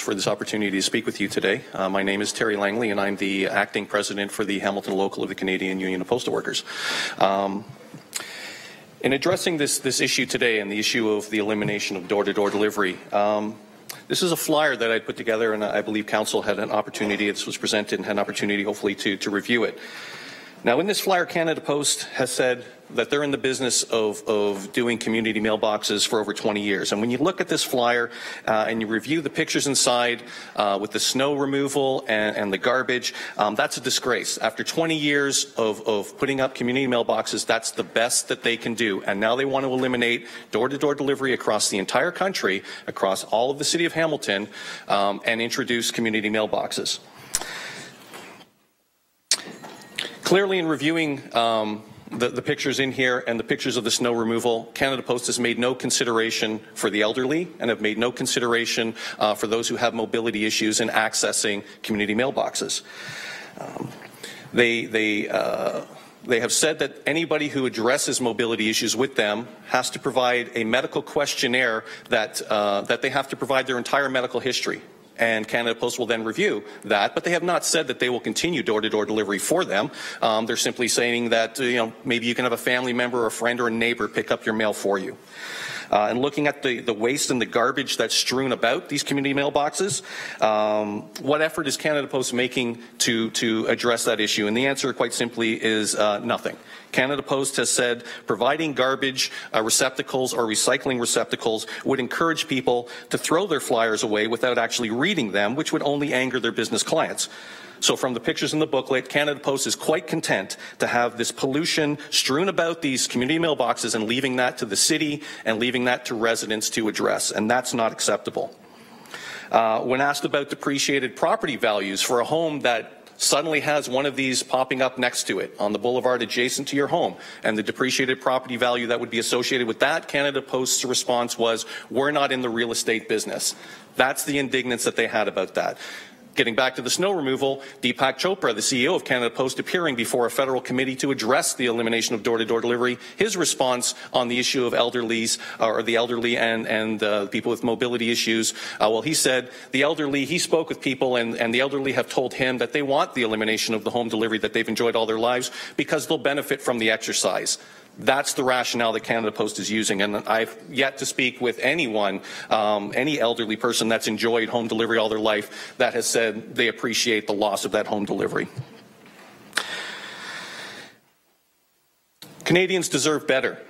for this opportunity to speak with you today. My name is Terry Langley, and I'm the acting president for the Hamilton Local of the Canadian Union of Postal Workers. In addressing this issue today and the issue of the elimination of door-to-door delivery, this is a flyer that I put together, and I believe Council had an opportunity, this was presented and had an opportunity hopefully to review it. Now, in this flyer, Canada Post has said that they're in the business of doing community mailboxes for over 20 years. And when you look at this flyer and you review the pictures inside with the snow removal and the garbage, that's a disgrace. After 20 years of putting up community mailboxes, that's the best that they can do. And now they want to eliminate door-to-door delivery across the entire country, across all of the city of Hamilton, and introduce community mailboxes. Clearly, in reviewing the pictures in here and the pictures of the snow removal, Canada Post has made no consideration for the elderly and have made no consideration for those who have mobility issues in accessing community mailboxes. They have said that anybody who addresses mobility issues with them has to provide a medical questionnaire that they have to provide their entire medical history. And Canada Post will then review that, but they have not said that they will continue door-to-door delivery for them. They're simply saying that, maybe you can have a family member or a friend or a neighbor pick up your mail for you. And looking at the waste and the garbage that's strewn about these community mailboxes, what effort is Canada Post making to address that issue? And the answer, quite simply, is nothing. Canada Post has said providing garbage receptacles or recycling receptacles would encourage people to throw their flyers away without actually reading them, which would only anger their business clients. So from the pictures in the booklet, Canada Post is quite content to have this pollution strewn about these community mailboxes and leaving that to the city and leaving that to residents to address, and that's not acceptable. When asked about depreciated property values for a home that suddenly has one of these popping up next to it on the boulevard adjacent to your home, and the depreciated property value that would be associated with that, Canada Post's response was, we're not in the real estate business. That's the indignance that they had about that. Getting back to the snow removal, Deepak Chopra, the CEO of Canada Post, appearing before a federal committee to address the elimination of door-to-door delivery, his response on the issue of elderlies, or the elderly and people with mobility issues, well, he said the elderly, he spoke with people and the elderly have told him that they want the elimination of the home delivery that they've enjoyed all their lives because they'll benefit from the exercise. That's the rationale that Canada Post is using, and I've yet to speak with anyone, any elderly person that's enjoyed home delivery all their life that has said they appreciate the loss of that home delivery. Canadians deserve better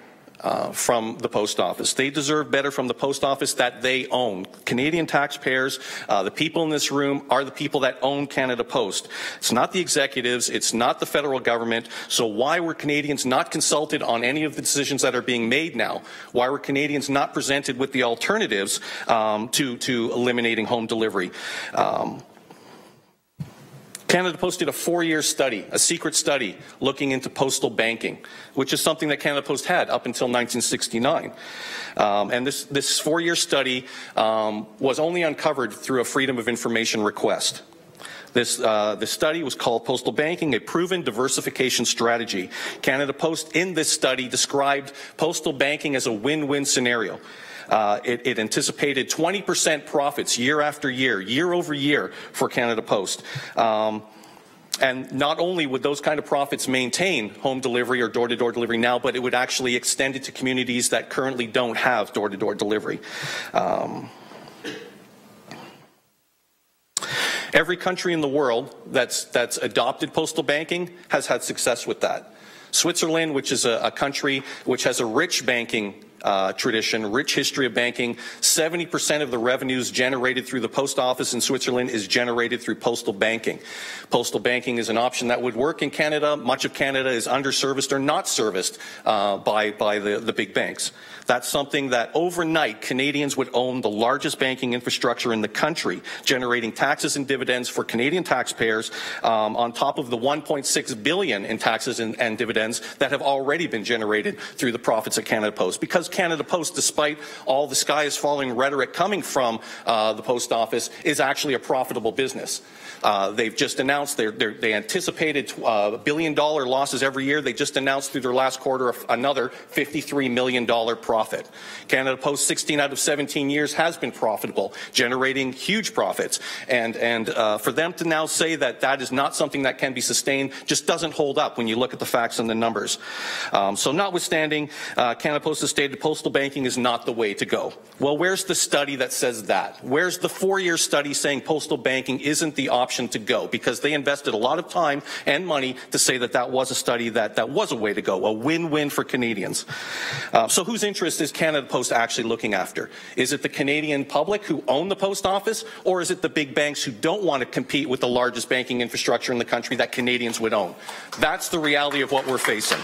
from the post office. They deserve better from the post office that they own. Canadian taxpayers, the people in this room, are the people that own Canada Post. It's not the executives, it's not the federal government, so why were Canadians not consulted on any of the decisions that are being made now? Why were Canadians not presented with the alternatives to eliminating home delivery? Canada Post did a 4-year study, a secret study, looking into postal banking, which is something that Canada Post had up until 1969. And this 4-year study was only uncovered through a Freedom of Information request. This study was called Postal Banking, a Proven Diversification Strategy. Canada Post, in this study, described postal banking as a win-win scenario. It anticipated 20% profits year after year, year over year for Canada Post. And not only would those kind of profits maintain home delivery or door-to-door delivery now, but it would actually extend it to communities that currently don't have door-to-door delivery. Every country in the world that's adopted postal banking has had success with that. Switzerland, which is a country which has a rich banking tradition, rich history of banking. 70% of the revenues generated through the post office in Switzerland is generated through postal banking. Postal banking is an option that would work in Canada. Much of Canada is underserviced or not serviced by the big banks. That's something that overnight Canadians would own the largest banking infrastructure in the country, generating taxes and dividends for Canadian taxpayers on top of the $1.6 billion in taxes and dividends that have already been generated through the profits at Canada Post. Because Canada Post, despite all the sky is falling rhetoric coming from the post office, is actually a profitable business. They've just announced they anticipated $1 billion losses every year. They just announced through their last quarter another $53 million profit. Canada Post 16 out of 17 years has been profitable, generating huge profits. And for them to now say that that is not something that can be sustained just doesn't hold up when you look at the facts and the numbers. So notwithstanding, Canada Post has stated postal banking is not the way to go. Well, where's the study that says that? Where's the 4-year study saying postal banking isn't the option to go? Because they invested a lot of time and money to say that that was a study that was a way to go, a win-win for Canadians. So whose interest is Canada Post actually looking after? Is it the Canadian public who own the post office, or is it the big banks who don't want to compete with the largest banking infrastructure in the country that Canadians would own? That's the reality of what we're facing.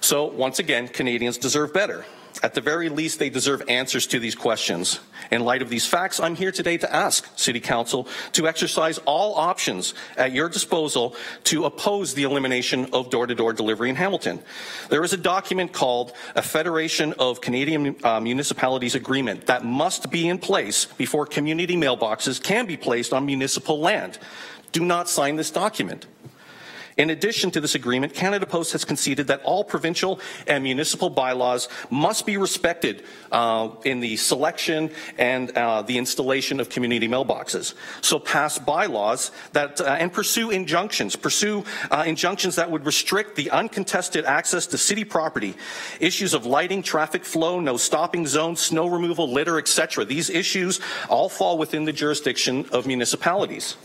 So once again, Canadians deserve better. At the very least, they deserve answers to these questions. In light of these facts, I'm here today to ask City Council to exercise all options at your disposal to oppose the elimination of door-to-door delivery in Hamilton. There is a document called a Federation of Canadian Municipalities Agreement that must be in place before community mailboxes can be placed on municipal land. Do not sign this document. In addition to this agreement, Canada Post has conceded that all provincial and municipal bylaws must be respected in the selection and the installation of community mailboxes. So pass bylaws that and pursue injunctions. Injunctions that would restrict the uncontested access to city property. Issues of lighting, traffic flow, no stopping zones, snow removal, litter, etc. These issues all fall within the jurisdiction of municipalities.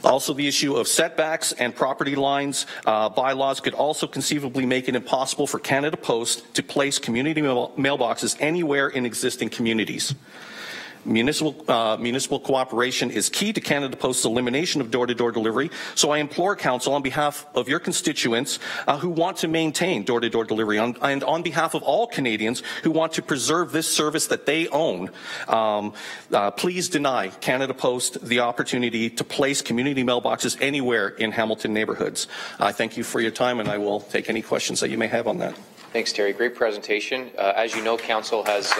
Also, the issue of setbacks and property lines bylaws could also conceivably make it impossible for Canada Post to place community mailboxes anywhere in existing communities. Municipal cooperation is key to Canada Post's elimination of door-to-door delivery, so I implore Council on behalf of your constituents who want to maintain door-to-door delivery and on behalf of all Canadians who want to preserve this service that they own, please deny Canada Post the opportunity to place community mailboxes anywhere in Hamilton neighbourhoods. I thank you for your time, and I will take any questions that you may have on that. Thanks, Terry. Great presentation. As you know, Council has...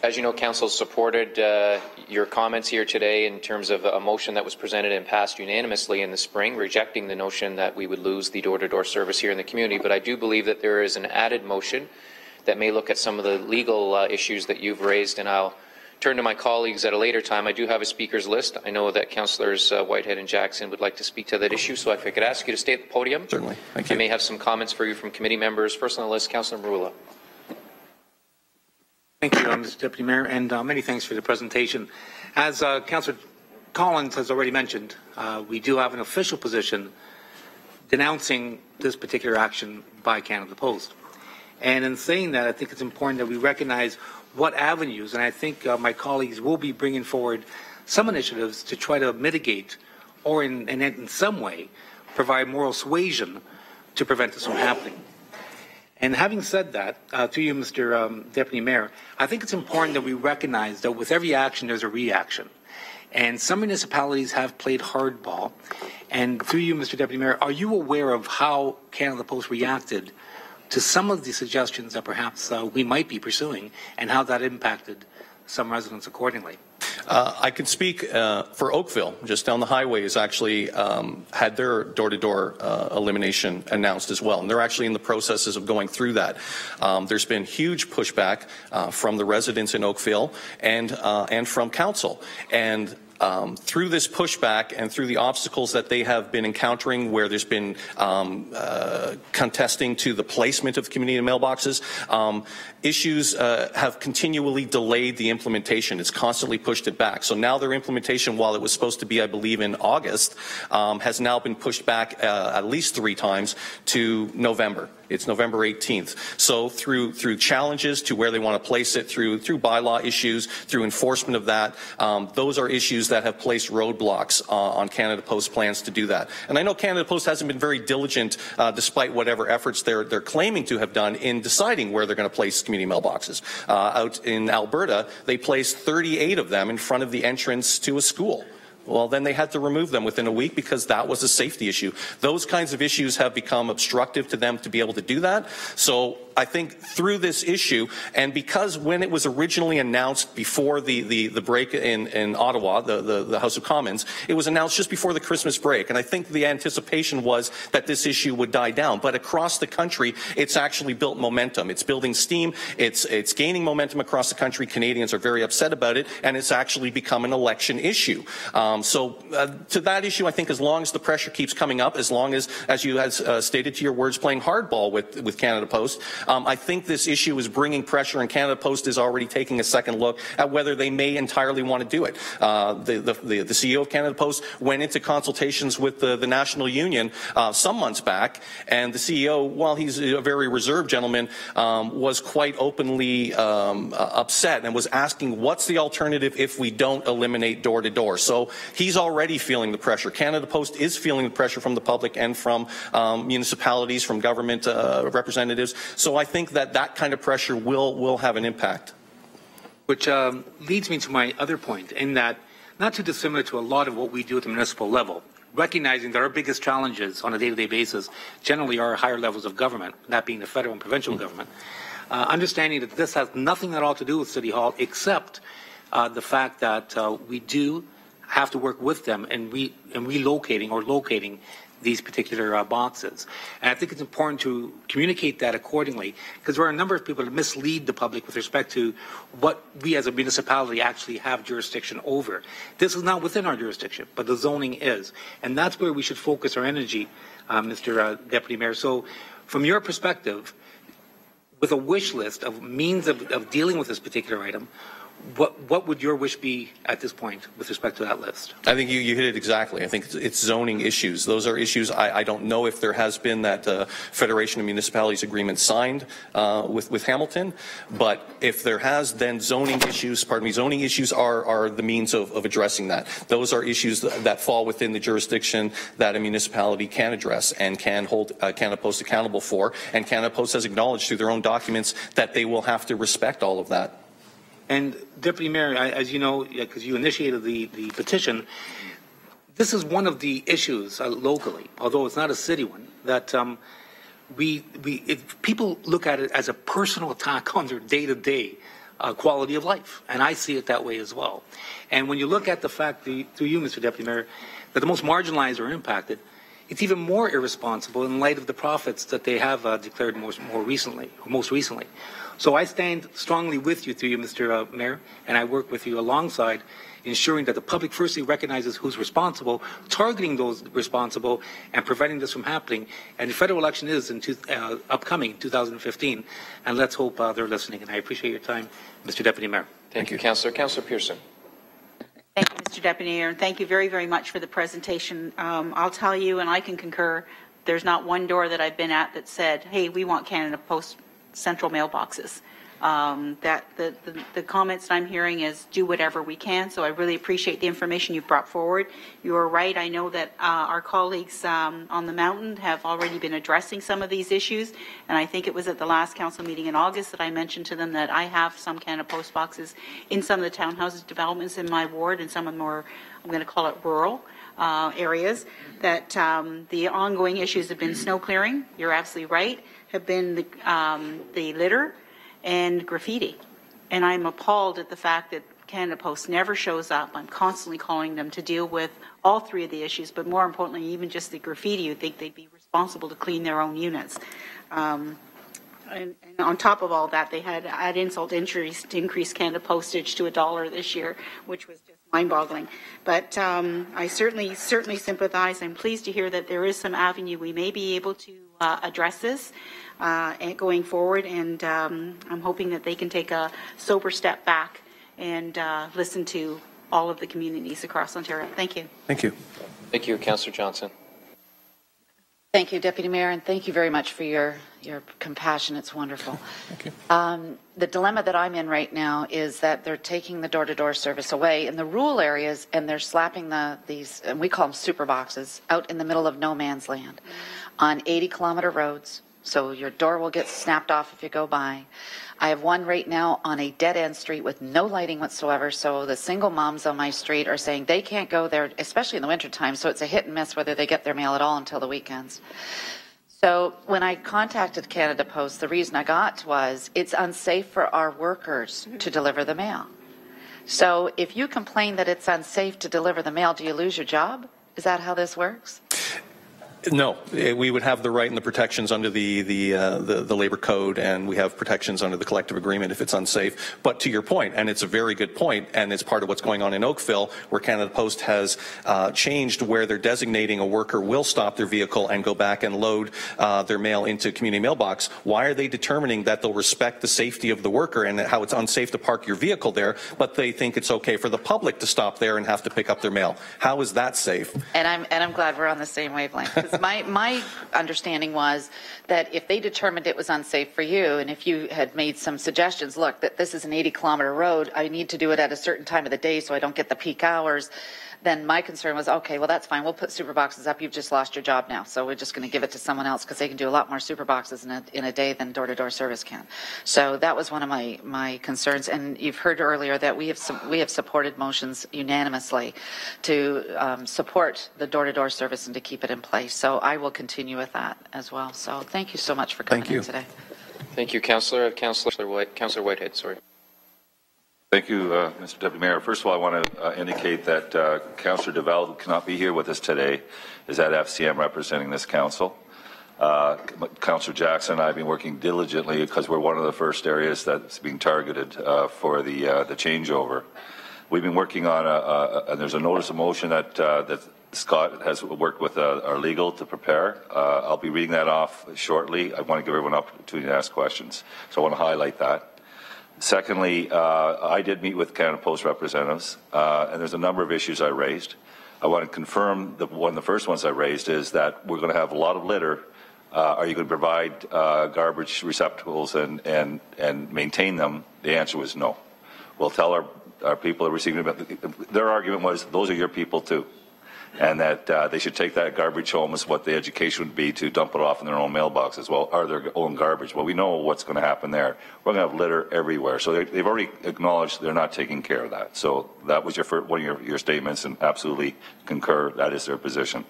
As you know, Council supported your comments here today in terms of a motion that was presented and passed unanimously in the spring, rejecting the notion that we would lose the door-to-door service here in the community. But I do believe that there is an added motion that may look at some of the legal issues that you've raised, and I'll turn to my colleagues at a later time. I do have a speakers list. I know that Councillors Whitehead and Jackson would like to speak to that issue, so if I could ask you to stay at the podium. Certainly. Thank you. I may have some comments for you from committee members. First on the list, Councillor Marula. Thank you, Mr. Deputy Mayor, and many thanks for the presentation. As Councillor Collins has already mentioned, we do have an official position denouncing this particular action by Canada Post. And in saying that, I think it's important that we recognize what avenues, and I think my colleagues will be bringing forward some initiatives to try to mitigate or in some way provide moral suasion to prevent this from happening. And having said that, to you, Mr. Deputy Mayor, I think it's important that we recognize that with every action, there's a reaction. And some municipalities have played hardball. And through you, Mr. Deputy Mayor, are you aware of how Canada Post reacted to some of the suggestions that perhaps we might be pursuing and how that impacted some residents accordingly? I can speak for Oakville, just down the highway, has actually had their door-to-door elimination announced as well. And they're actually in the processes of going through that. There's been huge pushback from the residents in Oakville and from council. And through this pushback and through the obstacles that they have been encountering where there's been contesting to the placement of community mailboxes, issues have continually delayed the implementation. It's constantly pushed it back. So now their implementation, while it was supposed to be, I believe, in August, has now been pushed back at least 3 times to November. It's November 18th. So through challenges to where they want to place it, through bylaw issues, through enforcement of that, those are issues issues that have placed roadblocks on Canada Post plans to do that. And I know Canada Post hasn't been very diligent, despite whatever efforts they're claiming to have done in deciding where they're going to place community mailboxes. Out in Alberta, they placed 38 of them in front of the entrance to a school. Well, then they had to remove them within a week because that was a safety issue. Those kinds of issues have become obstructive to them to be able to do that. So I think through this issue, and because when it was originally announced before the break in Ottawa, the House of Commons, it was announced just before the Christmas break. And I think the anticipation was that this issue would die down. But across the country, it's actually built momentum. It's building steam. It's gaining momentum across the country. Canadians are very upset about it, and it's actually become an election issue. To that issue, I think as long as the pressure keeps coming up, as long as you have stated to your words, playing hardball with Canada Post, I think this issue is bringing pressure, and Canada Post is already taking a second look at whether they may entirely want to do it. The CEO of Canada Post went into consultations with the National Union some months back, and the CEO, while he's a very reserved gentleman, was quite openly upset and was asking, what's the alternative if we don't eliminate door-to-door? So he's already feeling the pressure. Canada Post is feeling the pressure from the public and from municipalities, from government representatives. So I think that kind of pressure will have an impact. Which leads me to my other point, in that not too dissimilar to a lot of what we do at the municipal level, recognizing that our biggest challenges on a day-to-day basis generally are higher levels of government, that being the federal and provincial government. Understanding that this has nothing at all to do with City Hall, except the fact that we do have to work with them in relocating or locating these particular boxes. And I think it's important to communicate that accordingly, because there are a number of people that mislead the public with respect to what we as a municipality actually have jurisdiction over. This is not within our jurisdiction, but the zoning is. And that's where we should focus our energy, Mr. Deputy Mayor. So from your perspective, with a wish list of means of dealing with this particular item, what would your wish be at this point with respect to that list? I think you hit it exactly. I think it's zoning issues. Those are issues. I don't know if there has been that Federation of Municipalities agreement signed with Hamilton, but if there has, then zoning issues are the means of addressing that. Those are issues that fall within the jurisdiction that a municipality can address and can hold Canada Post accountable for, and Canada Post has acknowledged through their own documents that they will have to respect all of that. And Deputy Mayor, as you know, because you initiated the petition, this is one of the issues locally, although it's not a city one, that if people look at it as a personal attack on their day-to-day quality of life, and I see it that way as well. And when you look at the fact, through you, Mr. Deputy Mayor, that the most marginalized are impacted, it's even more irresponsible in light of the profits that they have declared most recently. So I stand strongly with you, through you, Mr. Mayor, and I work with you alongside ensuring that the public firstly recognizes who's responsible, targeting those responsible, and preventing this from happening. And the federal election is in upcoming 2015, and let's hope they're listening. And I appreciate your time, Mr. Deputy Mayor. Thank you, Councillor. Councillor Pearson. Thank you, Mr. Deputy Mayor, and thank you very, very much for the presentation. I'll tell you, and I can concur, there's not one door that I've been at that said, hey, we want Canada Post central mailboxes. The comments that I'm hearing is do whatever we can, so I really appreciate the information you've brought forward. You are right. I know that our colleagues on the mountain have already been addressing some of these issues, and I think it was at the last council meeting in August that I mentioned to them that I have some Canada Post boxes in some of the townhouses developments in my ward and some of the more, I'm going to call it rural areas, that the ongoing issues have been snow clearing, you're absolutely right, have been the litter and graffiti. And I'm appalled at the fact that Canada Post never shows up. I'm constantly calling them to deal with all three of the issues, but more importantly, even just the graffiti, you'd think they'd be responsible to clean their own units. And on top of all that, they had at insult increased Canada postage to $1 this year, which was just mind-boggling. But I certainly sympathize. I'm pleased to hear that there is some avenue we may be able to address this going forward, and I'm hoping that they can take a sober step back and listen to all of the communities across Ontario. Thank you. Thank you. Thank you, Councillor Johnson. Thank you, Deputy Mayor, and thank you very much for your compassion. It's wonderful. Thank you. The dilemma that I'm in right now is that they're taking the door-to-door service away in the rural areas, and they're slapping these, and we call them super boxes, out in the middle of no man's land on 80-kilometer roads. So your door will get snapped off if you go by. I have one right now on a dead-end street with no lighting whatsoever, so the single moms on my street are saying they can't go there, especially in the wintertime, so it's a hit and miss whether they get their mail at all until the weekends. So when I contacted Canada Post, the reason I got was it's unsafe for our workers to deliver the mail. So if you complain that it's unsafe to deliver the mail, do you lose your job? Is that how this works? No, we would have the right and the protections under the labor code, and we have protections under the collective agreement if it's unsafe. But to your point, and it's a very good point, and it's part of what's going on in Oakville, where Canada Post has changed where they're designating a worker will stop their vehicle and go back and load their mail into community mailbox. Why are they determining that they'll respect the safety of the worker and how it's unsafe to park your vehicle there, but they think it's okay for the public to stop there and have to pick up their mail? How is that safe? And I'm glad we're on the same wavelength. My understanding was that if they determined it was unsafe for you, and if you had made some suggestions, look, that this is an 80-kilometer road, I need to do it at a certain time of the day so I don't get the peak hours, then my concern was, okay, well, that's fine. We'll put super boxes up. You've just lost your job now. So we're just going to give it to someone else because they can do a lot more super boxes in a day than door-to-door service can. So that was one of my concerns. And you've heard earlier that we have supported motions unanimously to support the door-to-door service and to keep it in place. So I will continue with that as well. So thank you so much for coming in today. Thank you, Councillor. Councillor Whitehead, sorry. Thank you, Mr. Deputy Mayor. First of all, I want to indicate that Councillor DeVal, who cannot be here with us today, is at FCM representing this council. Councillor Jackson and I have been working diligently because we're one of the first areas that's being targeted for the changeover. We've been working on and there's a notice of motion that Scott has worked with our legal to prepare. I'll be reading that off shortly. I want to give everyone an opportunity to ask questions, so I want to highlight that. Secondly, I did meet with Canada Post representatives, and there's a number of issues I raised. I want to confirm that one of the first ones I raised is that we're going to have a lot of litter. Are you going to provide garbage receptacles and maintain them? The answer was no. We'll tell our people that are receiving it. Their argument was those are your people too, and that they should take that garbage home as what the education would be to dump it off in their own mailboxes, well, or their own garbage. Well, we know what's going to happen there. We're going to have litter everywhere. So they've already acknowledged they're not taking care of that. So that was one of your statements, and absolutely concur. That is their position.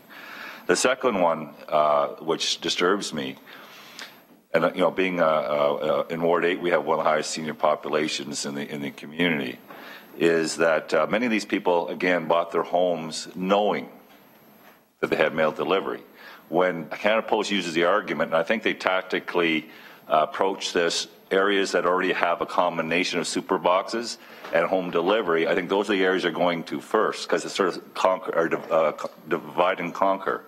The second one, which disturbs me, and being in Ward 8, we have one of the highest senior populations in the community, is that many of these people, again, bought their homes knowing that they had mail delivery. When Canada Post uses the argument, and I think they tactically approach this, areas that already have a combination of super boxes and home delivery, I think those are the areas they're going to first, because it's sort of divide and conquer.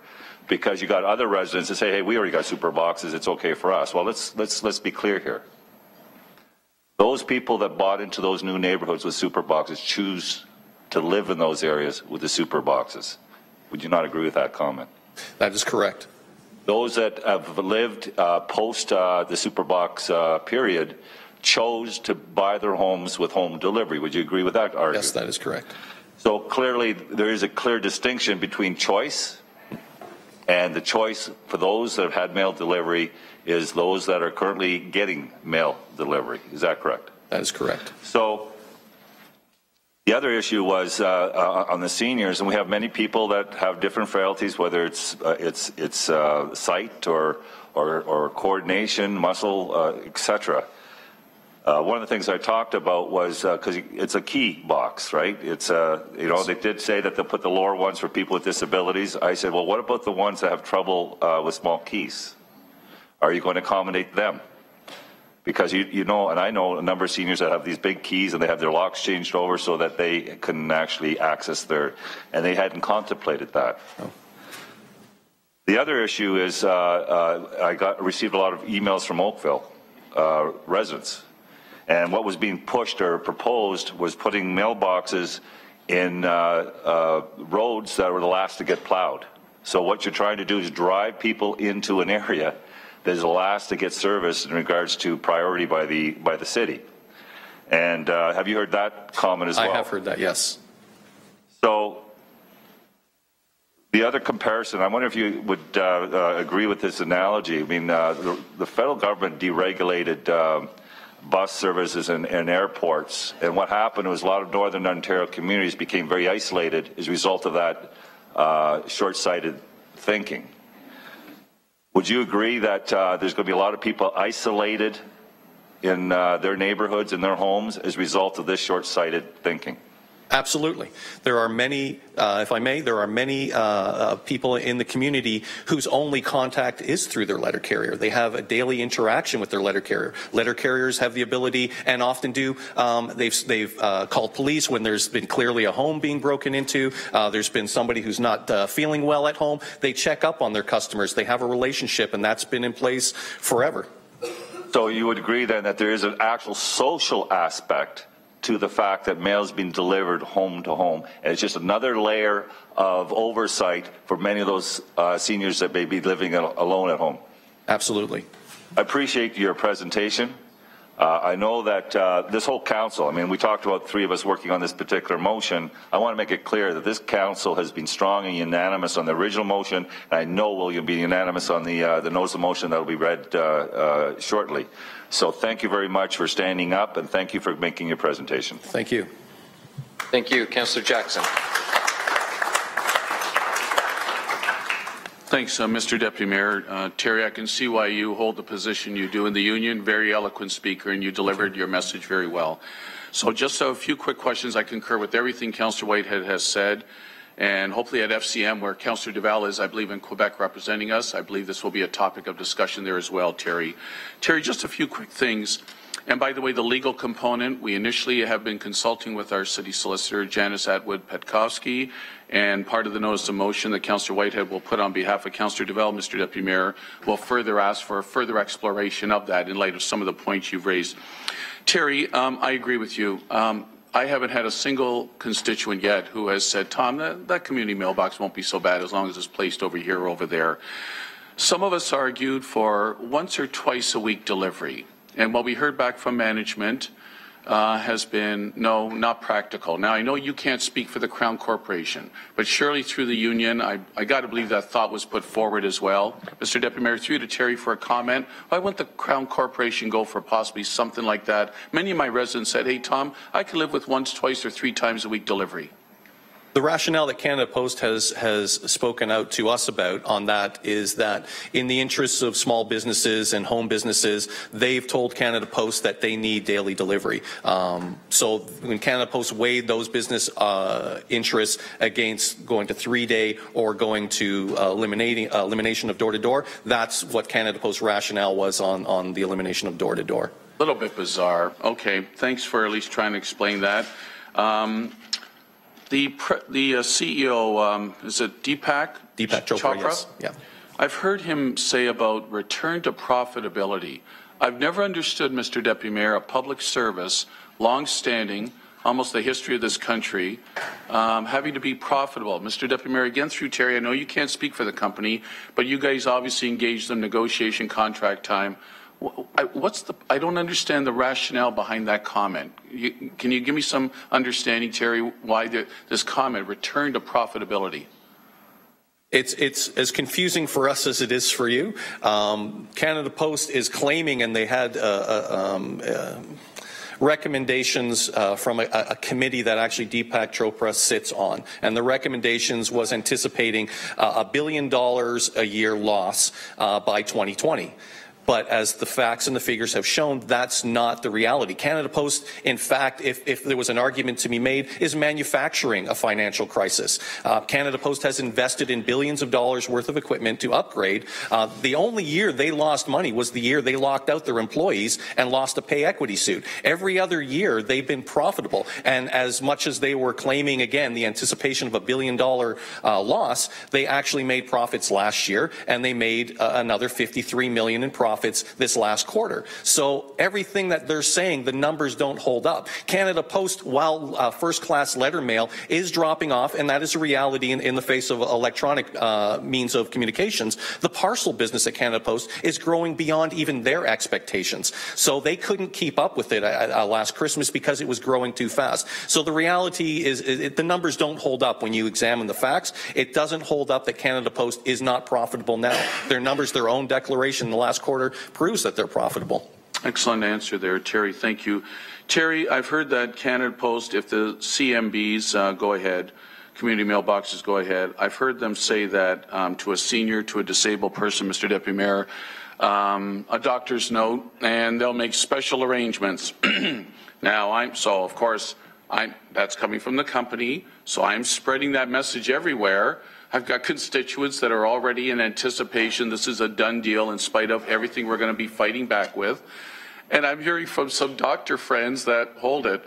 Because you got other residents that say, hey, we already got super boxes, it's okay for us. Well, let's be clear here. Those people that bought into those new neighborhoods with super boxes choose to live in those areas with the super boxes. Would you not agree with that comment? That is correct. Those that have lived post the super box period chose to buy their homes with home delivery. Would you agree with that argument? Yes, that is correct. So clearly there is a clear distinction between choice, and the choice for those that have had mail delivery is those that are currently getting mail delivery. Is that correct? That is correct. So the other issue was on the seniors, and we have many people that have different frailties, whether it's sight or coordination, muscle, etc. One of the things I talked about was because it's a key box, right? It's they did say that they'll put the lower ones for people with disabilities. I said, well, what about the ones that have trouble with small keys? Are you going to accommodate them? Because you know, and I know a number of seniors that have these big keys and they have their locks changed over so that they can actually access and they hadn't contemplated that. Oh. The other issue is I received a lot of emails from Oakville residents. And what was being pushed or proposed was putting mailboxes in roads that were the last to get plowed. So what you're trying to do is drive people into an area that is the last to get service in regards to priority by the city. And have you heard that comment as well? I have heard that, yes. So the other comparison, I wonder if you would agree with this analogy. I mean, the federal government deregulated bus services and airports, and what happened was a lot of Northern Ontario communities became very isolated as a result of that short-sighted thinking. Would you agree that there's going to be a lot of people isolated in their neighborhoods and their homes as a result of this short-sighted thinking? Absolutely. There are many, if I may, there are many people in the community whose only contact is through their letter carrier. They have a daily interaction with their letter carrier. Letter carriers have the ability, and often do, they've called police when there's been clearly a home being broken into. There's been somebody who's not feeling well at home. They check up on their customers. They have a relationship, and that's been in place forever. So you would agree then that there is an actual social aspect to the fact that mail is being delivered home to home. And it's just another layer of oversight for many of those seniors that may be living alone at home. Absolutely. I appreciate your presentation. I know that this whole council, I mean, we talked about three of us working on this particular motion. I want to make it clear that this council has been strong and unanimous on the original motion, and I know will be unanimous on the notice of motion that will be read shortly. So thank you very much for standing up, and thank you for making your presentation. Thank you. Thank you. Councillor Jackson. Thanks, Mr. Deputy Mayor. Terry, I can see why you hold the position you do in the union. Very eloquent speaker, and you delivered your message very well. So just a few quick questions. I concur with everything Councillor Whitehead has said, and hopefully at FCM, where Councillor Duval is, I believe, in Quebec representing us, I believe this will be a topic of discussion there as well, Terry. Terry, just a few quick things. And by the way, the legal component, we initially have been consulting with our city solicitor, Janice Atwood-Petkowski, and part of the notice of motion that Councillor Whitehead will put on behalf of Councillor Duval, Mr. Deputy Mayor, will further ask for a further exploration of that in light of some of the points you've raised. Terry, I agree with you. I haven't had a single constituent yet who has said, Tom, that community mailbox won't be so bad as long as it's placed over here or over there. Some of us argued for once or twice a week delivery. And what we heard back from management has been, no, not practical. Now, I know you can't speak for the Crown Corporation, but surely through the union, I got to believe that thought was put forward as well. Mr. Deputy Mayor, through to Terry for a comment. Why wouldn't the Crown Corporation go for possibly something like that? Many of my residents said, hey, Tom, I could live with once, twice, or 3 times a week delivery. The rationale that Canada Post has spoken out to us about on that is that in the interests of small businesses and home businesses, they've told Canada Post that they need daily delivery. So when Canada Post weighed those business interests against going to 3-day or going to elimination of door-to-door, that's what Canada Post's rationale was on the elimination of door-to-door. A little bit bizarre. Okay, thanks for at least trying to explain that. The CEO, is it Deepak Chopra? Yes. Yeah. I've heard him say about return to profitability. I've never understood, Mr. Deputy Mayor, a public service, long-standing, almost the history of this country, having to be profitable. Mr. Deputy Mayor, again through Terry, I know you can't speak for the company, but you guys obviously engaged in negotiation contract time. I don't understand the rationale behind that comment. Can you give me some understanding, Terry, why this comment, return to profitability? It's as confusing for us as it is for you. Canada Post is claiming, and they had recommendations from a committee that actually Deepak Chopra sits on. And the recommendations was anticipating $1 billion a year loss by 2020. But as the facts and the figures have shown, that's not the reality. Canada Post, in fact, if there was an argument to be made, is manufacturing a financial crisis. Canada Post has invested in billions of dollars worth of equipment to upgrade. The only year they lost money was the year they locked out their employees and lost a pay equity suit. Every other year, they've been profitable. And as much as they were claiming, again, the anticipation of $1 billion loss, they actually made profits last year, and they made another $53 million in profit profits this last quarter. So everything that they're saying, the numbers don't hold up. Canada Post, while first-class letter mail is dropping off, and that is a reality in the face of electronic means of communications, the parcel business at Canada Post is growing beyond even their expectations. So they couldn't keep up with it last Christmas because it was growing too fast. So the reality is the numbers don't hold up when you examine the facts. It doesn't hold up that Canada Post is not profitable now. Their numbers, their own declaration in the last quarter proves that they're profitable. Excellent answer there, Terry. Thank you. Terry, I've heard that Canada Post, if the CMBs go ahead, community mailboxes go ahead, I've heard them say that to a senior, to a disabled person, Mr. Deputy Mayor, a doctor's note, and they'll make special arrangements. Now, of course, that's coming from the company, so I'm spreading that message everywhere. I've got constituents that are already in anticipation this is a done deal in spite of everything we're going to be fighting back with. And I'm hearing from some doctor friends that, hold it,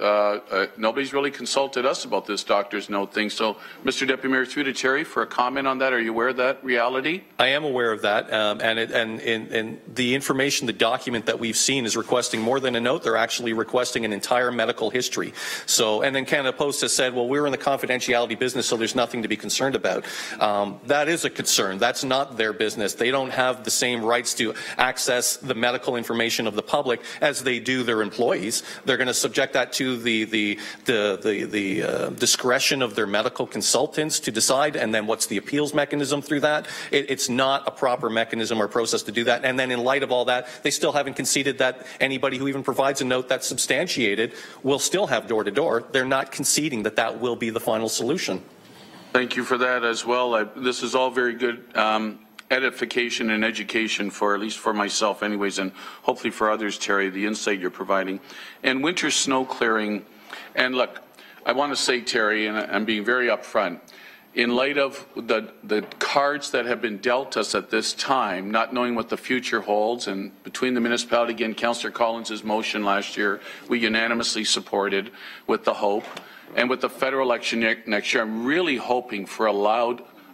nobody's really consulted us about this doctor's note thing. So, Mr. Deputy Mayor, through to Terry for a comment on that. Are you aware of that reality? I am aware of that, and the information, the document that we've seen is requesting more than a note. They're actually requesting an entire medical history. So, and then Canada Post has said, well, we're in the confidentiality business, so there's nothing to be concerned about. That is a concern. That's not their business. They don't have the same rights to access the medical information of the public as they do their employees. They're going to subject that to the discretion of their medical consultants to decide, and then what's the appeals mechanism through that? It's not a proper mechanism or process to do that. And then in light of all that, they still haven't conceded that anybody who even provides a note that's substantiated will still have door-to-door. They're not conceding that that will be the final solution. Thank you for that as well. This is all very good edification and education for, at least for myself anyways, and hopefully for others, Terry, the insight you're providing. And winter snow clearing, and look, I want to say, Terry, and I'm being very upfront, in light of the cards that have been dealt us at this time, not knowing what the future holds, and between the municipality, again, Councillor Collins' motion last year, we unanimously supported with the hope, and with the federal election next year, I'm really hoping for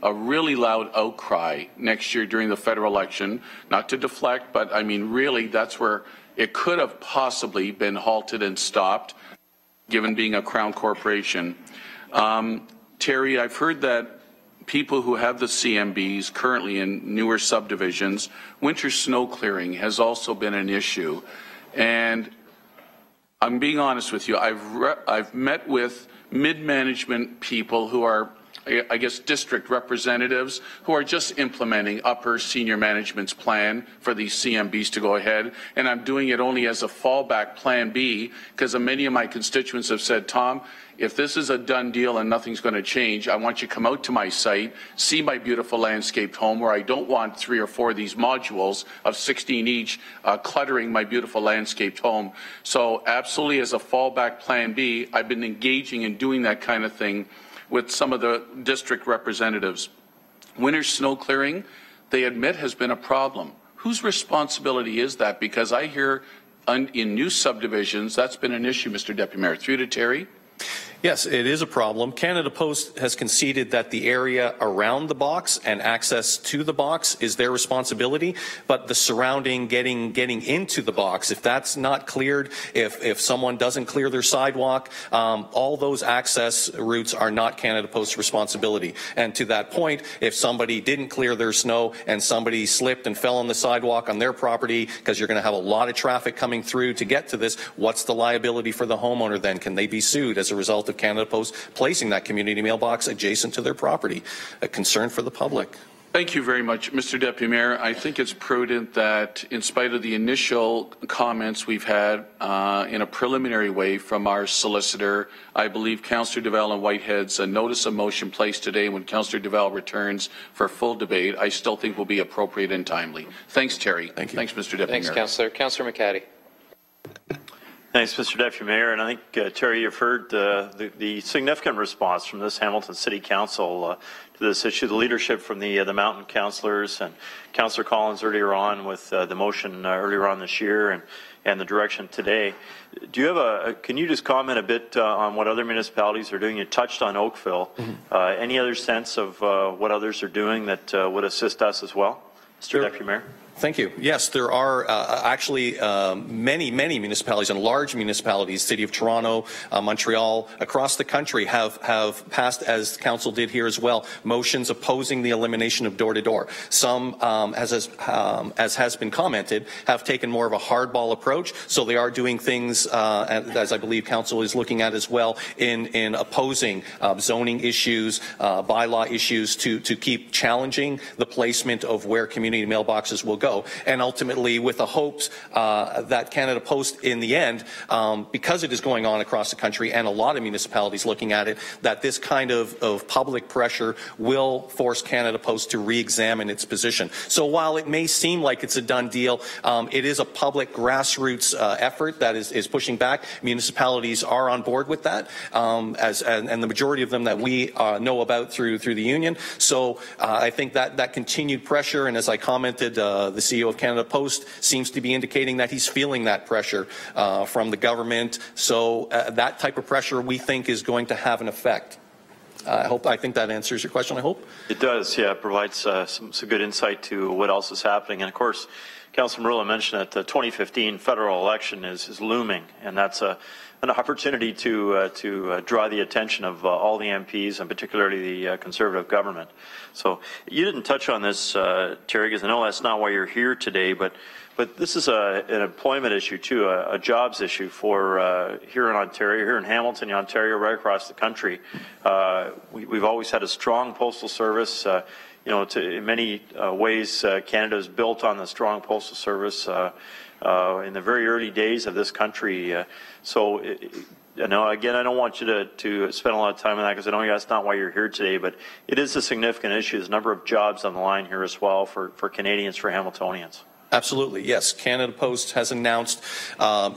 a really loud outcry next year during the federal election, not to deflect, but I mean, really, that's where it could have possibly been halted and stopped, given being a Crown corporation. Terry, I've heard that people who have the CMBs currently in newer subdivisions, winter snow clearing has also been an issue. And I'm being honest with you, I've met with mid-management people who are, I guess, district representatives who are just implementing upper senior management's plan for these CMBs to go ahead. And I'm doing it only as a fallback plan B, because many of my constituents have said, Tom, if this is a done deal and nothing's going to change, I want you to come out to my site, see my beautiful landscaped home where I don't want 3 or 4 of these modules of 16 each cluttering my beautiful landscaped home. So absolutely as a fallback plan B, I've been engaging in doing that kind of thing with some of the district representatives. Winter snow clearing, they admit, has been a problem. Whose responsibility is that? Because I hear in new subdivisions, that's been an issue, Mr. Deputy Mayor. Through to Terry. Yes, it is a problem. Canada Post has conceded that the area around the box and access to the box is their responsibility, but the surrounding getting into the box, if that's not cleared, if someone doesn't clear their sidewalk, all those access routes are not Canada Post's responsibility. And to that point, if somebody didn't clear their snow and somebody slipped and fell on the sidewalk on their property, because you're going to have a lot of traffic coming through to get to this, what's the liability for the homeowner then? Can they be sued as a result of Canada Post placing that community mailbox adjacent to their property? A concern for the public. Thank you very much, Mr. Deputy Mayor. I think it's prudent that, in spite of the initial comments we've had in a preliminary way from our solicitor, I believe Councillor Duval and Whitehead's notice of motion placed today, when Councillor Duval returns for full debate, I still think will be appropriate and timely. Thanks, Terry. Thank you. Thanks, Mr. Deputy Mayor. Thanks, Councillor. Councillor McCaddy. Thanks, Mr. Deputy Mayor. And I think, Terry, you've heard the significant response from this Hamilton City Council to this issue, the leadership from the Mountain councillors and Councillor Collins earlier on with the motion earlier on this year and the direction today. Do you have can you just comment a bit on what other municipalities are doing? You touched on Oakville. Any other sense of what others are doing that would assist us as well? Mr. Deputy Mayor. Thank you. Yes, there are actually many municipalities and large municipalities, City of Toronto, Montreal, across the country have passed, as Council did here as well, motions opposing the elimination of door-to-door. Some, as has been commented, have taken more of a hardball approach, so they are doing things, as I believe Council is looking at as well, in opposing zoning issues, bylaw issues to keep challenging the placement of where community mailboxes will go. And ultimately with the hopes that Canada Post in the end, because it is going on across the country and a lot of municipalities looking at it, that this kind of public pressure will force Canada Post to re-examine its position. So while it may seem like it's a done deal, it is a public grassroots effort that is pushing back. Municipalities are on board with that, and the majority of them that we know about through the union. So I think that continued pressure, and as I commented, the CEO of Canada Post seems to be indicating that he's feeling that pressure from the government. So that type of pressure we think is going to have an effect. I think that answers your question, I hope. It does, yeah. It provides some good insight to what else is happening. And of course, Councilor Marilla mentioned that the 2015 federal election is looming, and that's an opportunity to draw the attention of all the MPs, and particularly the Conservative government. So you didn't touch on this, Terry, because I know that's not why you're here today, but this is an employment issue too, a jobs issue for here in Ontario, here in Hamilton, Ontario, right across the country. We've always had a strong postal service. You know, in many ways, Canada is built on the strong postal service in the very early days of this country. So, you know, again, I don't want you to spend a lot of time on that, because I know that's not why you're here today, but it is a significant issue. There's a number of jobs on the line here as well for Canadians, for Hamiltonians. Absolutely, yes. Canada Post has announced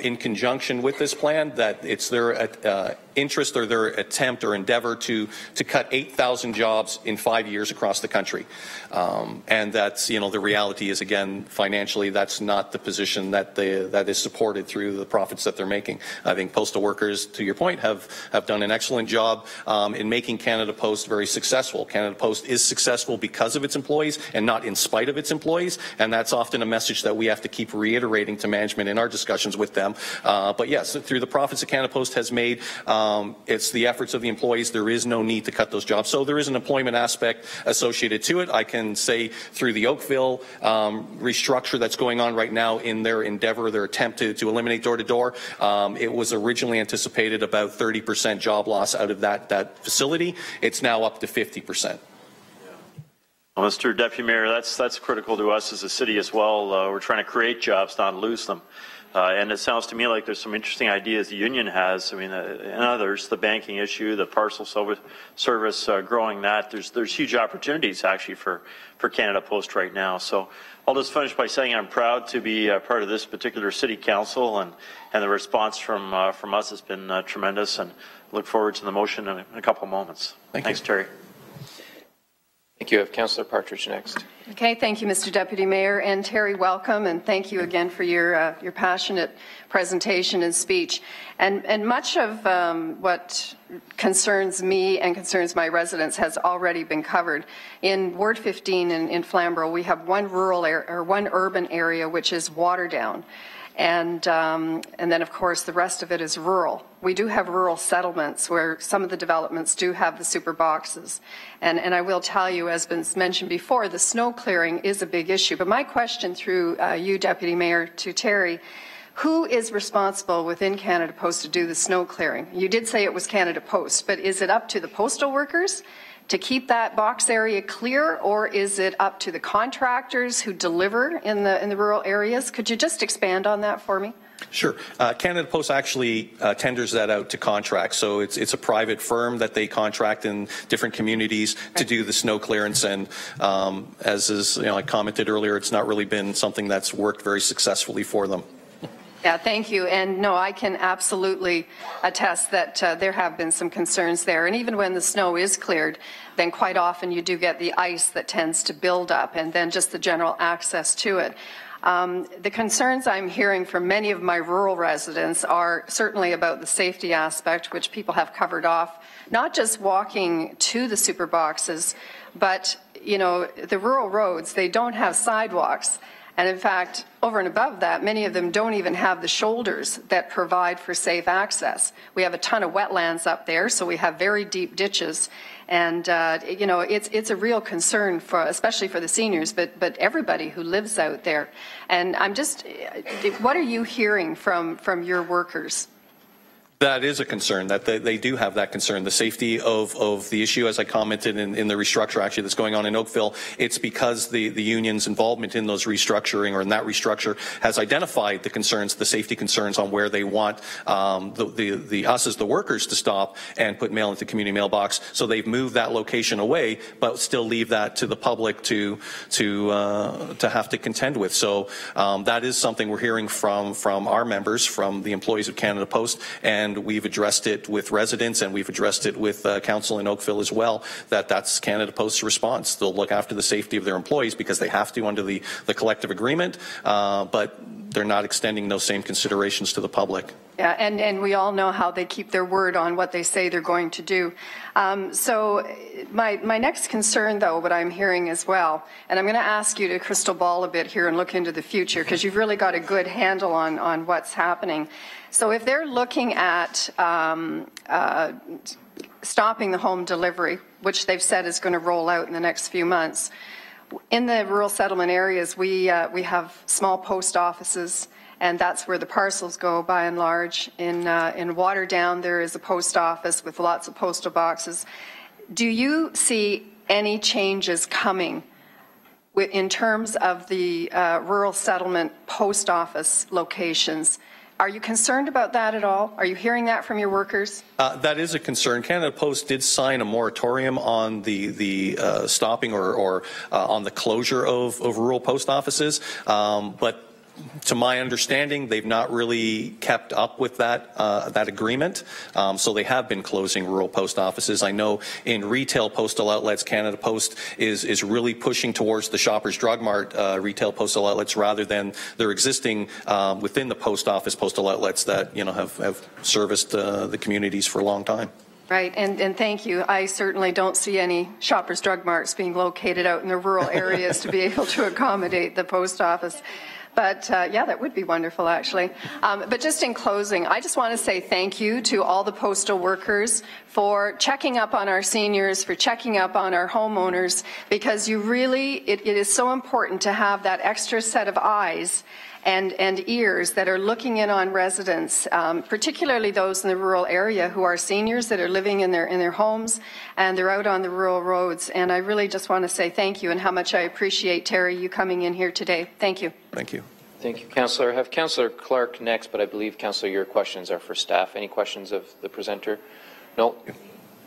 in conjunction with this plan that it's their interest or their attempt or endeavor to cut 8,000 jobs in 5 years across the country. And that's, you know, the reality is, again, financially, that's not the position that is supported through the profits that they're making. I think postal workers, to your point, have done an excellent job in making Canada Post very successful. Canada Post is successful because of its employees and not in spite of its employees, and that's often a message that we have to keep reiterating to management in our discussions with them. But yes, through the profits that Canada Post has made, it's the efforts of the employees. There is no need to cut those jobs. So there is an employment aspect associated to it. I can say through the Oakville restructure that's going on right now in their endeavor, their attempt to eliminate door-to-door, it was originally anticipated about 30% job loss out of that facility. It's now up to 50%. Well, Mr. Deputy Mayor, that's critical to us as a city as well. We're trying to create jobs, not lose them. And it sounds to me like there's some interesting ideas the union has. I mean, and others, the banking issue, the parcel service, growing that. There's huge opportunities actually for Canada Post right now. So I'll just finish by saying I'm proud to be part of this particular city council, and the response from us has been tremendous, and look forward to the motion in a couple of moments. Thanks, Terry. Thank you. I have Councillor Partridge next. Okay, thank you, Mr. Deputy Mayor, and Terry, welcome, and thank you again for your passionate presentation and speech. And much of what concerns me and concerns my residents has already been covered. In Ward 15 in Flamborough, we have one rural or one urban area which is Waterdown. And then, of course, the rest of it is rural. We do have rural settlements where some of the developments do have the super boxes. And I will tell you, as been mentioned before, the snow clearing is a big issue. But my question through you, Deputy Mayor, to Terry, who is responsible within Canada Post to do the snow clearing? You did say it was Canada Post, but is it up to the postal workers to keep that box area clear, or is it up to the contractors who deliver in the rural areas? Could you just expand on that for me? Sure. Canada Post actually tenders that out to contracts. So it's a private firm that they contract in different communities to do the snow clearance. And as is, I commented earlier, it's not really been something that's worked very successfully for them. Yeah, thank you. And no, I can absolutely attest that there have been some concerns there. And even when the snow is cleared, then quite often you do get the ice that tends to build up, and then just the general access to it. The concerns I'm hearing from many of my rural residents are certainly about the safety aspect, which people have covered off, not just walking to the super boxes, but, the rural roads, they don't have sidewalks. And in fact, over and above that, many of them don't even have the shoulders that provide for safe access. We have a ton of wetlands up there, so we have very deep ditches. And, you know, it's a real concern, for, especially for the seniors, but everybody who lives out there. And I'm just, what are you hearing from your workers? That is a concern, that they do have that concern. The safety of the issue, as I commented in the restructure actually that's going on in Oakville, it's because the union's involvement in those restructuring or in that restructure has identified the concerns, the safety concerns on where they want us as the workers to stop and put mail into the community mailbox. So they've moved that location away, but still leave that to the public to have to contend with. So that is something we're hearing from our members, from the employees of Canada Post, and we've addressed it with residents, and we've addressed it with council in Oakville as well, that's Canada Post's response. They'll look after the safety of their employees because they have to under the collective agreement, but they're not extending those same considerations to the public. Yeah, and we all know how they keep their word on what they say they're going to do. So my next concern, though, what I'm hearing as well, and I'm going to ask you to crystal ball a bit here and look into the future, because you've really got a good handle on what's happening. So if they're looking at stopping the home delivery, which they've said is going to roll out in the next few months, in the rural settlement areas, we have small post offices, and that's where the parcels go by and large. In Waterdown, there is a post office with lots of postal boxes. Do you see any changes coming in terms of the rural settlement post office locations? Are you concerned about that at all? Are you hearing that from your workers? That is a concern. Canada Post did sign a moratorium on the stopping or on the closure of rural post offices, but to my understanding, they've not really kept up with that agreement. So they have been closing rural post offices. I know in retail postal outlets, Canada Post is really pushing towards the Shoppers Drug Mart retail postal outlets rather than their existing within the post office postal outlets that have serviced the communities for a long time. Right, and thank you. I certainly don't see any Shoppers Drug Marts being located out in the rural areas to be able to accommodate the post office. But yeah, that would be wonderful, actually. But just in closing, I just want to say thank you to all the postal workers for checking up on our seniors, for checking up on our homeowners, because you really, it is so important to have that extra set of eyes and ears that are looking in on residents, particularly those in the rural area who are seniors that are living in their homes and they're out on the rural roads. And I really just want to say thank you and how much I appreciate, Terry, you coming in here today. Thank you. Thank you. Thank you, Councillor. I have Councillor Clark next, but I believe, Councillor, your questions are for staff. Any questions of the presenter? No.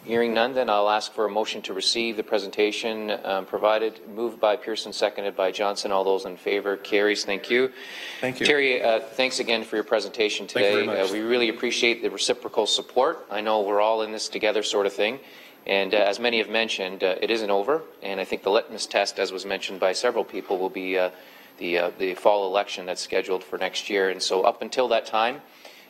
Hearing none, then I'll ask for a motion to receive the presentation provided. Moved by Pearson, seconded by Johnson. All those in favour? Carries. Thank you. Thank you. Terry, thanks again for your presentation today. We really appreciate the reciprocal support. I know we're all in this together sort of thing. And as many have mentioned, it isn't over. And I think the litmus test, as was mentioned by several people, will be the fall election that's scheduled for next year. And so up until that time,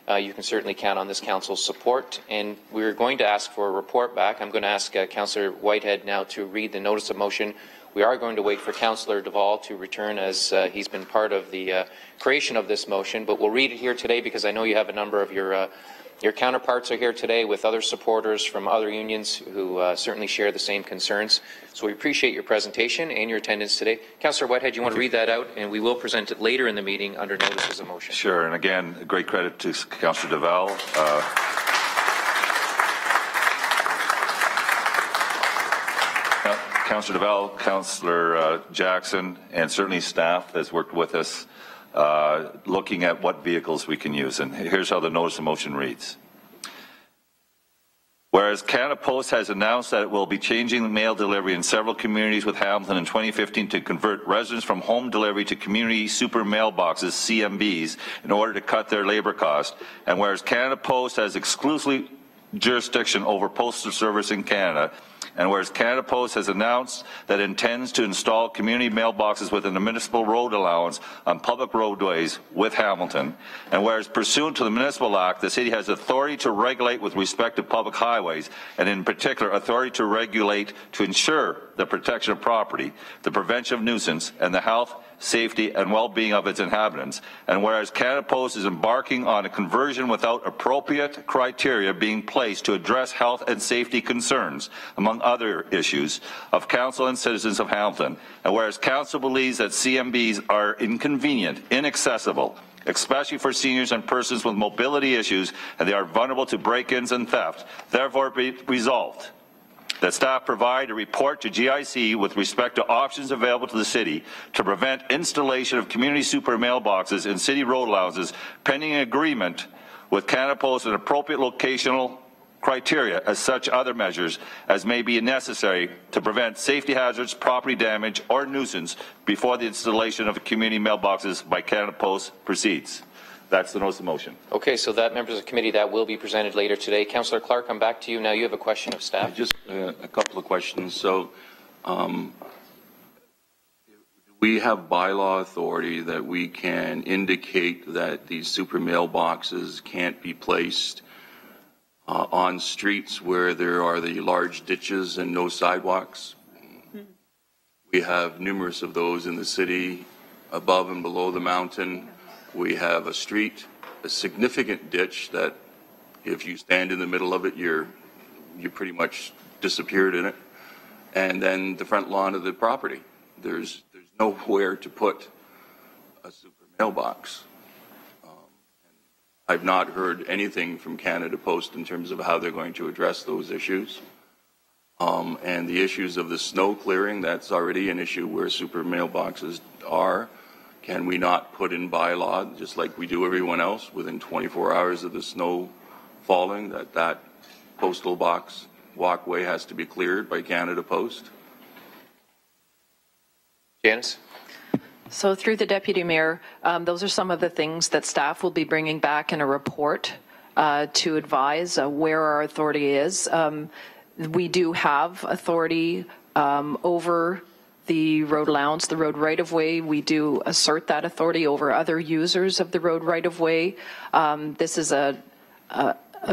you can certainly count on this council's support, and we're going to ask for a report back. I'm going to ask Councillor Whitehead now to read the notice of motion. We are going to wait for Councillor Duvall to return, as he's been part of the creation of this motion, but we'll read it here today because I know you have a number of your counterparts are here today with other supporters from other unions who certainly share the same concerns. So we appreciate your presentation and your attendance today. Councillor Whitehead, you want to read that out, and we will present it later in the meeting under notices of motion. Sure, and again, great credit to Councillor Duvall. Councillor Duvall, Councillor Jackson, and certainly staff has worked with us looking at what vehicles we can use. And here's how the notice of motion reads. Whereas Canada Post has announced that it will be changing mail delivery in several communities with Hamilton in 2015 to convert residents from home delivery to community super mailboxes, CMBs, in order to cut their labor cost. And whereas Canada Post has exclusive jurisdiction over postal service in Canada, and whereas Canada Post has announced that it intends to install community mailboxes within the municipal road allowance on public roadways with Hamilton, and whereas pursuant to the Municipal Act, the city has authority to regulate with respect to public highways, and in particular authority to regulate to ensure the protection of property, the prevention of nuisance, and the health, safety, and well-being of its inhabitants. And whereas Canada Post is embarking on a conversion without appropriate criteria being placed to address health and safety concerns, among other issues, of Council and citizens of Hamilton, and whereas Council believes that CMBs are inconvenient, inaccessible, especially for seniors and persons with mobility issues, and they are vulnerable to break-ins and theft, therefore be resolved that staff provide a report to GIC with respect to options available to the city to prevent installation of community super mailboxes in city road allowances pending an agreement with Canada Post and appropriate locational criteria as such other measures as may be necessary to prevent safety hazards, property damage, or nuisance before the installation of community mailboxes by Canada Post proceeds. That's the notice of motion. Okay, so that, members of the committee, that will be presented later today. Councillor Clark, I'm back to you. Now you have a question of staff. Just a couple of questions. So we have bylaw authority that we can indicate that these super mailboxes can't be placed on streets where there are the large ditches and no sidewalks. We have numerous of those in the city, above and below the mountain. We have a street, a significant ditch that if you stand in the middle of it, you pretty much disappeared in it. And then the front lawn of the property. There's nowhere to put a super mailbox. I've not heard anything from Canada Post in terms of how they're going to address those issues. And the issues of the snow clearing, that's already an issue where super mailboxes are. Can we not put in bylaw, just like we do everyone else, within 24 hours of the snow falling, that postal box walkway has to be cleared by Canada Post? Janice? So through the Deputy Mayor, those are some of the things that staff will be bringing back in a report to advise where our authority is. We do have authority over the road allowance, the road right-of-way. We do assert that authority over other users of the road right-of-way. This is a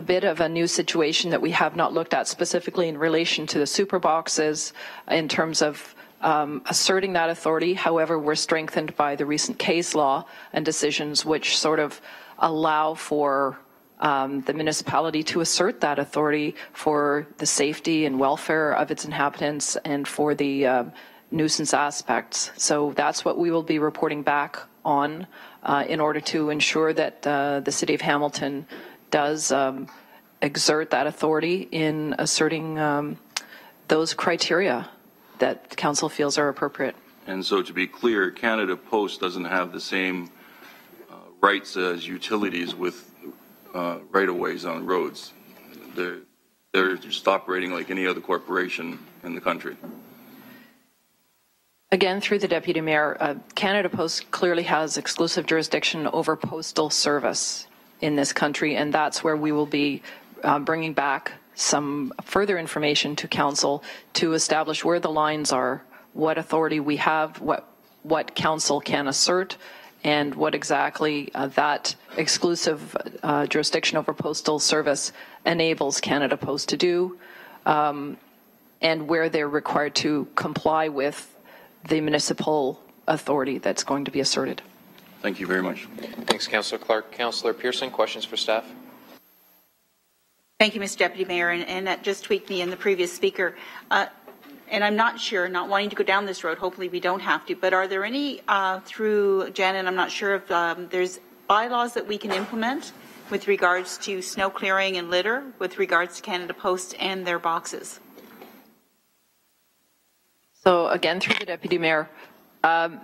bit of a new situation that we have not looked at specifically in relation to the super boxes in terms of asserting that authority. However, we're strengthened by the recent case law and decisions which sort of allow for the municipality to assert that authority for the safety and welfare of its inhabitants and for the nuisance aspects. So that's what we will be reporting back on in order to ensure that the City of Hamilton does exert that authority in asserting those criteria that Council feels are appropriate. And so to be clear, Canada Post doesn't have the same rights as utilities with right-of-ways on roads. They're just operating like any other corporation in the country. Again, through the Deputy Mayor, Canada Post clearly has exclusive jurisdiction over postal service in this country, and that's where we will be bringing back some further information to Council to establish where the lines are, what authority we have, what Council can assert, and what exactly that exclusive jurisdiction over postal service enables Canada Post to do, and where they're required to comply with the municipal authority that's going to be asserted. Thank you very much. Thanks, Councillor Clark. Councillor Pearson, questions for staff? Thank you, Mr. Deputy Mayor, and that just tweaked me in the previous speaker. And I'm not sure, not wanting to go down this road, hopefully we don't have to, but are there any through Janet, I'm not sure if there's bylaws that we can implement with regards to snow clearing and litter, with regards to Canada Post and their boxes? So again, through the Deputy Mayor,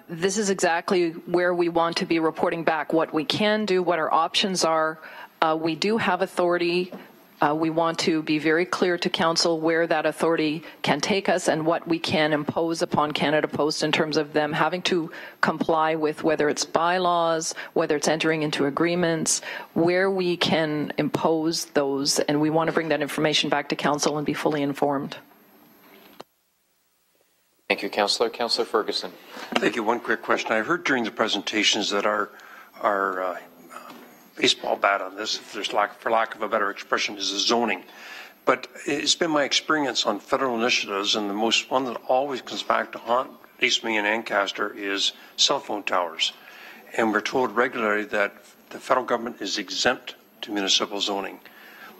this is exactly where we want to be reporting back what we can do, what our options are. We do have authority. We want to be very clear to Council where that authority can take us and what we can impose upon Canada Post in terms of them having to comply with whether it's bylaws, whether it's entering into agreements, where we can impose those, and we want to bring that information back to Council and be fully informed. Thank you, Councillor. Councillor Ferguson. Thank you. One quick question. I heard during the presentations that our baseball bat on this, if there's for lack of a better expression, is the zoning. But it's been my experience on federal initiatives, and the one that always comes back to haunt at least me in Ancaster, is cell phone towers. And we're told regularly that the federal government is exempt to municipal zoning.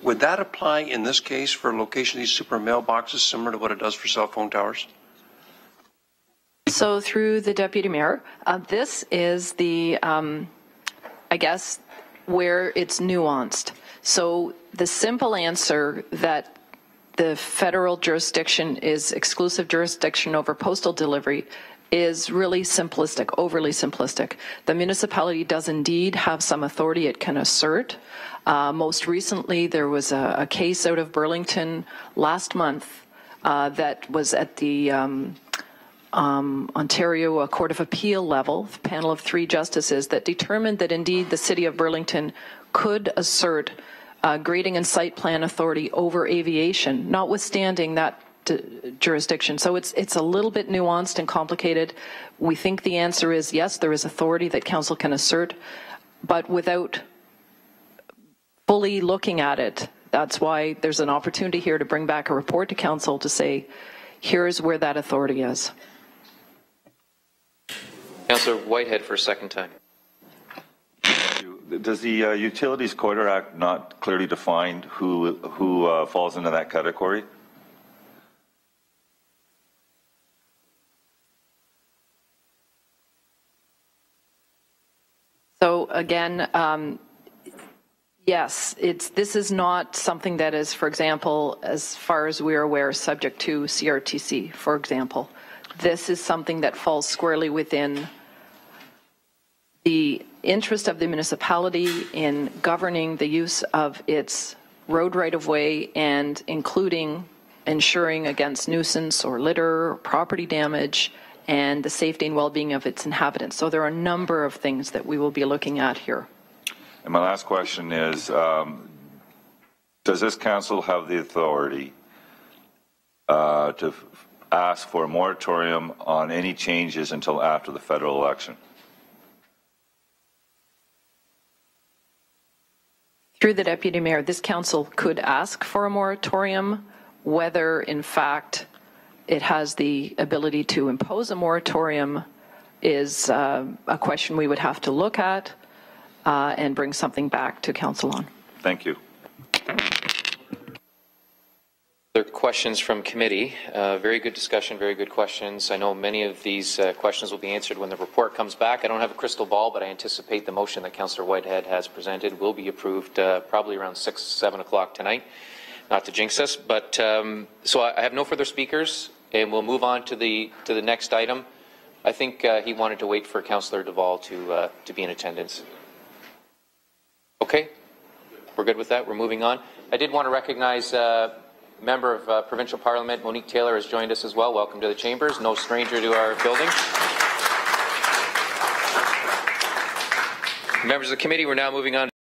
Would that apply in this case for location of these super mailboxes, similar to what it does for cell phone towers? So through the Deputy Mayor, this is the, I guess, where it's nuanced. So the simple answer that the federal jurisdiction is exclusive jurisdiction over postal delivery is really simplistic, overly simplistic. The municipality does indeed have some authority it can assert. Most recently, there was a case out of Burlington last month that was at the Ontario Court of Appeal level, a panel of 3 justices that determined that indeed the city of Burlington could assert grading and site plan authority over aviation, notwithstanding that jurisdiction. So it's a little bit nuanced and complicated. We think the answer is yes, there is authority that council can assert, but without fully looking at it, that's why there's an opportunity here to bring back a report to council to say, here's where that authority is. Councillor Whitehead for a second time. Does the Utilities Corridor Act not clearly define who falls into that category? So again, yes, this is not something that is, for example, as far as we're aware, subject to CRTC, for example. This is something that falls squarely within the interest of the municipality in governing the use of its road right-of-way and including ensuring against nuisance or litter, or property damage, and the safety and well-being of its inhabitants. So there are a number of things that we will be looking at here. And my last question is, does this council have the authority to ask for a moratorium on any changes until after the federal election? Through the Deputy Mayor, this council could ask for a moratorium. Whether, in fact, it has the ability to impose a moratorium is a question we would have to look at and bring something back to council on. Thank you. Other questions from committee? Very good discussion, very good questions. I know many of these questions will be answered when the report comes back. I don't have a crystal ball, but I anticipate the motion that Councillor Whitehead has presented will be approved probably around 6, 7 o'clock tonight. Not to jinx us, but so I have no further speakers, and we'll move on to the next item. I think he wanted to wait for Councillor Duvall to be in attendance. Okay, we're good with that. We're moving on. I did want to recognize Member of Provincial Parliament Monique Taylor has joined us as well. Welcome to the Chambers. No stranger to our building. Members of the committee, we're now moving on.